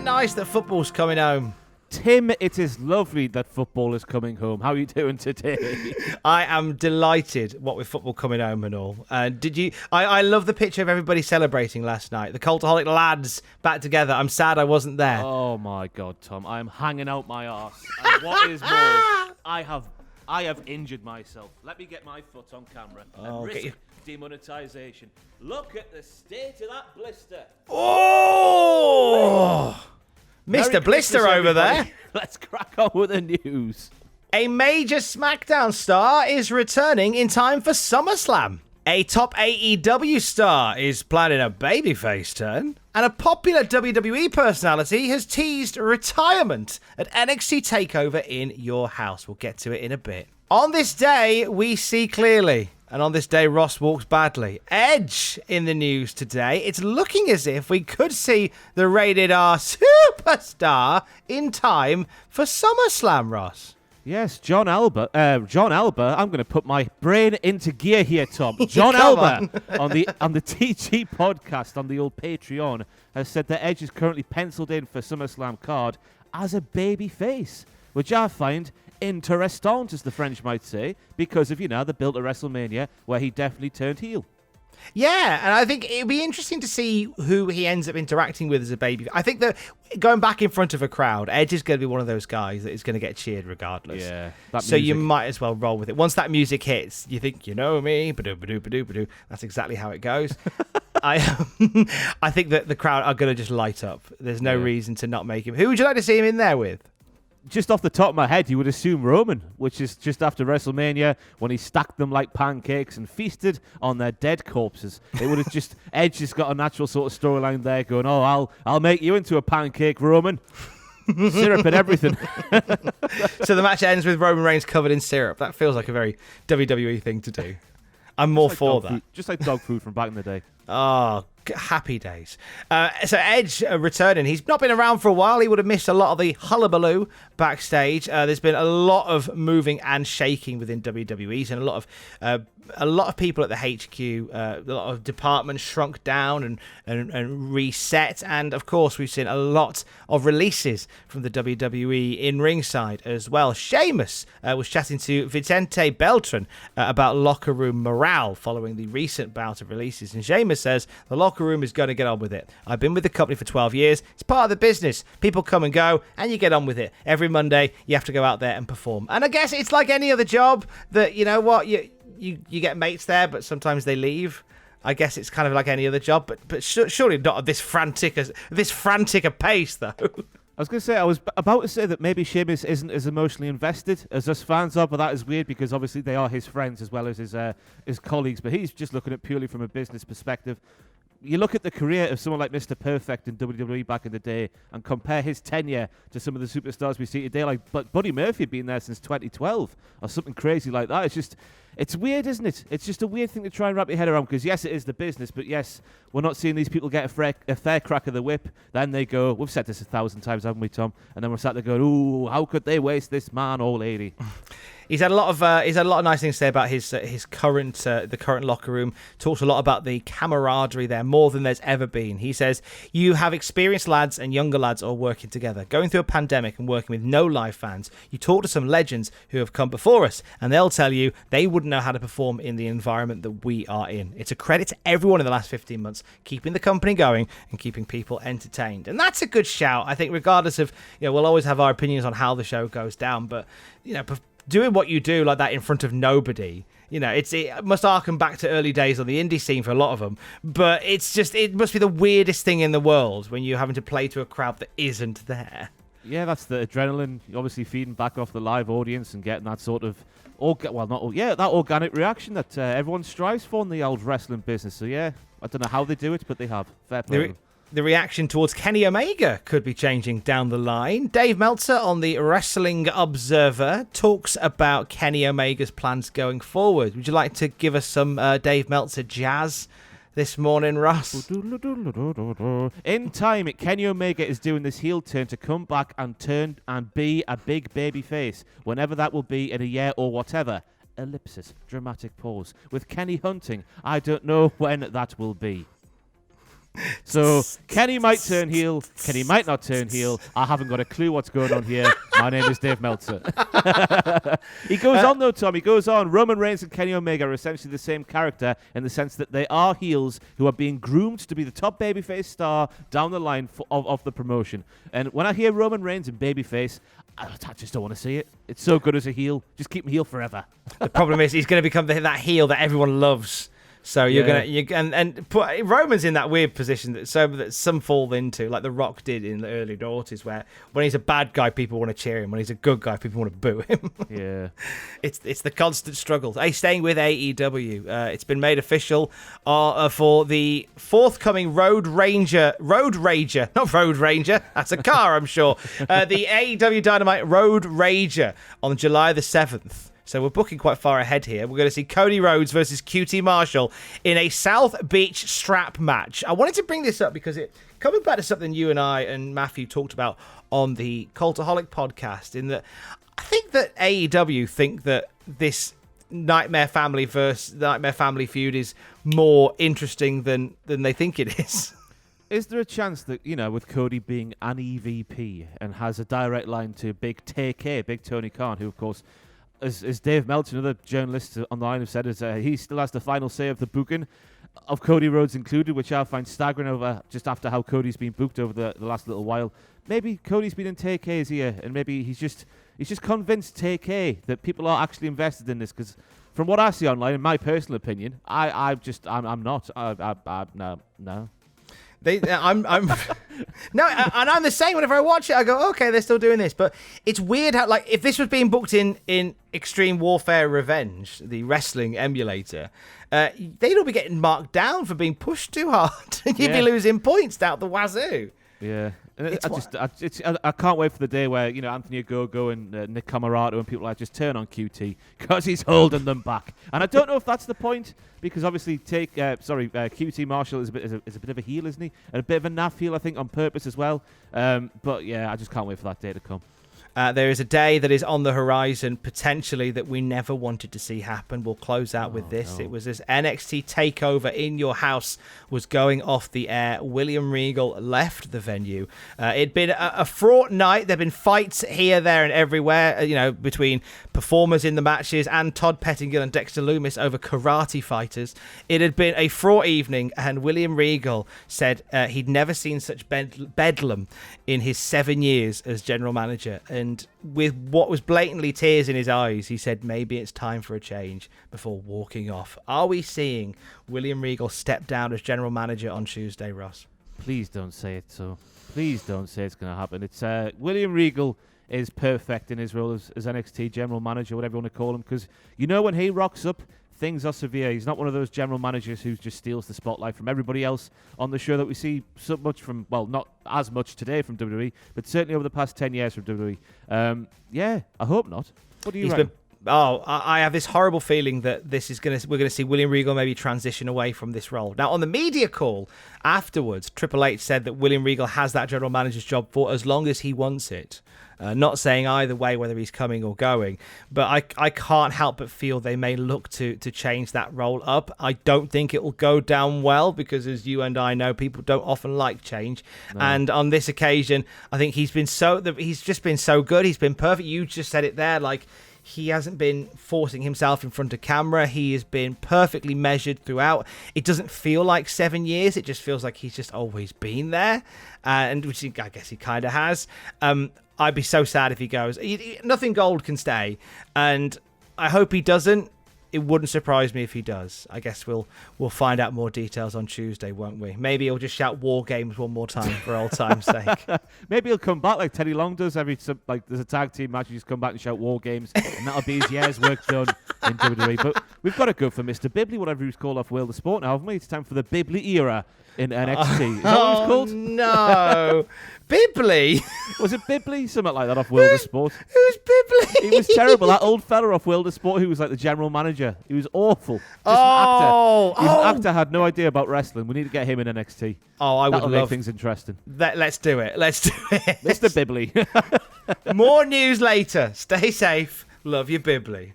it nice that football's coming home? Tim, it is lovely that football is coming home. How are you doing today? I am delighted, what with football coming home and all. I love the picture of everybody celebrating last night. The Cultaholic lads back together. I'm sad I wasn't there. Oh my God, Tom. I am hanging out my arse. And what is more, I have injured myself. Let me get my foot on camera and risk demonetization. Look at the state of that blister. Oh! Mr. Blister over there. Let's crack on with the news. A major SmackDown star is returning in time for SummerSlam. A top AEW star is planning a babyface turn. And a popular WWE personality has teased retirement at NXT TakeOver in your house. We'll get to it in a bit. On this day, we see clearly. And on this day, Ross walks badly. Edge in the news today. It's looking as if we could see the rated R superstar in time for SummerSlam, Ross. Yes, John Alba. I'm going to put my brain into gear here, Tom. John Alba on the TG podcast on the old Patreon has said that Edge is currently penciled in for SummerSlam card as a baby face, which I find interessant, as the French might say, because of, the build of WrestleMania where he definitely turned heel. Yeah, and I think it'd be interesting to see who he ends up interacting with as a baby. I think that going back in front of a crowd, Edge is going to be one of those guys that is going to get cheered regardless. Yeah. So you might as well roll with it. Once that music hits, you think, you know me, ba-doo, ba-doo, ba-doo, ba-doo. That's exactly how it goes. I think that the crowd are going to just light up. There's no reason to not make him. Who would you like to see him in there with? Just off the top of my head, you would assume Roman, which is just after WrestleMania when he stacked them like pancakes and feasted on their dead corpses. It would have just Edge has got a natural sort of storyline there, going, "Oh, I'll make you into a pancake, Roman." Syrup and everything. So the match ends with Roman Reigns covered in syrup. That feels like a very WWE thing to do. I'm more for that. Food, just like dog food from back in the day. Oh, happy days. So Edge returning. He's not been around for a while. He would have missed a lot of the hullabaloo backstage. There's been a lot of moving and shaking within WWE, and a lot of people at the HQ, a lot of departments shrunk down and reset. And of course, we've seen a lot of releases from the WWE in ringside as well. Sheamus was chatting to Vicente Beltran about locker room morale following the recent bout of releases. And Sheamus says the locker room is going to get on with it. I've been with the company for 12 years. It's part of the business. People come and go, and you get on with it. Every Monday, you have to go out there and perform. And I guess it's like any other job that, you know what, you get mates there, but sometimes they leave. I guess it's kind of like any other job, but surely not at this frantic a pace, though. I was going to say, I was about to say that maybe Sheamus isn't as emotionally invested as us fans are, but that is weird because obviously they are his friends as well as his colleagues, but he's just looking at purely from a business perspective. You look at the career of someone like Mr. Perfect in WWE back in the day and compare his tenure to some of the superstars we see today, like Buddy Murphy had been there since 2012 or something crazy like that. It's weird, isn't it? It's just a weird thing to try and wrap your head around because, yes, it is the business, but, yes, we're not seeing these people get a fair crack of the whip. Then they go, we've said this 1,000 times, haven't we, Tom? And then we're sat there going, ooh, how could they waste this man or lady? He's had a lot of nice things to say about his current the current locker room. Talks a lot about the camaraderie there, more than there's ever been. He says, you have experienced lads and younger lads all working together, going through a pandemic and working with no live fans. You talk to some legends who have come before us, and they'll tell you they wouldn't know how to perform in the environment that we are in. It's a credit to everyone in the last 15 months, keeping the company going and keeping people entertained. And that's a good shout. I think regardless of, we'll always have our opinions on how the show goes down, but, doing what you do like that in front of nobody, it must harken back to early days on the indie scene for a lot of them. But it must be the weirdest thing in the world when you're having to play to a crowd that isn't there. Yeah, that's the adrenaline, obviously feeding back off the live audience and getting that sort of, that organic reaction that everyone strives for in the old wrestling business. So yeah, I don't know how they do it, but they have. Fair play. The reaction towards Kenny Omega could be changing down the line. Dave Meltzer on the Wrestling Observer talks about Kenny Omega's plans going forward. Would you like to give us some Dave Meltzer jazz this morning, Ross? In time, Kenny Omega is doing this heel turn to come back and turn and be a big baby face, whenever that will be in a year or whatever. Ellipsis, dramatic pause. With Kenny hunting, I don't know when that will be. So Kenny might turn heel, Kenny might not turn heel. I haven't got a clue what's going on here. My name is Dave Meltzer. He goes on though, Tom. He goes on. Roman Reigns and Kenny Omega are essentially the same character in the sense that they are heels who are being groomed to be the top babyface star down the line of the promotion. And when I hear Roman Reigns and babyface, I just don't want to see it. It's so good as a heel. Just keep him heel forever. The problem is he's going to become that heel that everyone loves. So put Roman's in that weird position that some fall into, like The Rock did in the early noughties, where when he's a bad guy, people want to cheer him. When he's a good guy, people want to boo him. Yeah, it's the constant struggle. Hey, staying with AEW, it's been made official for the forthcoming Road Ranger. That's a car, I'm sure. The AEW Dynamite Road Rager on July the 7th. So we're booking quite far ahead here. We're going to see Cody Rhodes versus QT Marshall in a South Beach strap match. I wanted to bring this up because coming back to something you and I and Matthew talked about on the Cultaholic podcast, in that I think that AEW think that this Nightmare Family versus Nightmare Family feud is more interesting than they think it is. Is there a chance that, with Cody being an EVP and has a direct line to Big Tony Khan, who, of course, as Dave Meltzer, another journalist on the line, have said, he still has the final say of the booking of Cody Rhodes included, which I find staggering over just after how Cody's been booked over the last little while. Maybe Cody's been in TakeA's ear, and maybe he's just convinced TakeA that people are actually invested in this. Because from what I see online, in my personal opinion, I'm not. No. I'm no, and I'm the same. Whenever I watch it, I go, okay, they're still doing this. But it's weird how, like, if this was being booked in Extreme Warfare Revenge, the wrestling emulator, they'd all be getting marked down for being pushed too hard. You'd be losing points out the wazoo. Yeah. I can't wait for the day where Anthony Ogogo and Nick Camarato and people like just turn on QT because he's holding them back. And I don't know if that's the point, because obviously QT Marshall is a bit of a heel, isn't he? And a bit of a naff heel, I think, on purpose as well. But yeah, I just can't wait for that day to come. There is a day that is on the horizon, potentially, that we never wanted to see happen. We'll close out with this. No. It was as NXT TakeOver in Your House was going off the air. William Regal left the venue. It'd been a fraught night. There'd been fights here, there, and everywhere, between performers in the matches and Todd Pettingill and Dexter Lumis over karate fighters. It had been a fraught evening, and William Regal said he'd never seen such bedlam in his 7 years as general manager. And with what was blatantly tears in his eyes, he said maybe it's time for a change before walking off. Are we seeing William Regal step down as general manager on Tuesday, Ross? Please don't say it so. Please don't say it's going to happen. It's William Regal is perfect in his role as NXT general manager, whatever you want to call him, because when he rocks up, things are severe. He's not one of those general managers who just steals the spotlight from everybody else on the show that we see so much from, well, not as much today from WWE, but certainly over the past 10 years from WWE. I hope not. What do you reckon? I have this horrible feeling that we're going to see William Regal maybe transition away from this role. Now, on the media call afterwards, Triple H said that William Regal has that general manager's job for as long as he wants it. Not saying either way whether he's coming or going, but I can't help but feel they may look to change that role up. I don't think it will go down well because, as you and I know, people don't often like change. No. And on this occasion, I think he's just been so good. He's been perfect. You just said it there, like, he hasn't been forcing himself in front of camera. He has been perfectly measured throughout. It doesn't feel like 7 years. It just feels like he's just always been there, and which I guess he kind of has. I'd be so sad if he goes. Nothing gold can stay, and I hope he doesn't. It wouldn't surprise me if he does. I guess we'll find out more details on Tuesday, won't we? Maybe he'll just shout War Games one more time for old time's sake. Maybe he'll come back like Teddy Long does there's a tag team match. You just come back and shout War Games, and that'll be his year's work done in WWE. But we've got to go for Mr. Bibley, whatever he's called off World of Sport now, haven't we? It's time for the Bibley era in NXT. Is that what he's called? No. Bibley? Was it Bibley? Something like that off World of Sport. Who's Bibley? He was terrible. That old fella off World of Sport who was like the general manager. He was awful. An actor. He was an actor, had no idea about wrestling. We need to get him in NXT. That'll make things interesting. Let's do it. Mr. Bibley. More news later. Stay safe. Love you, Bibley.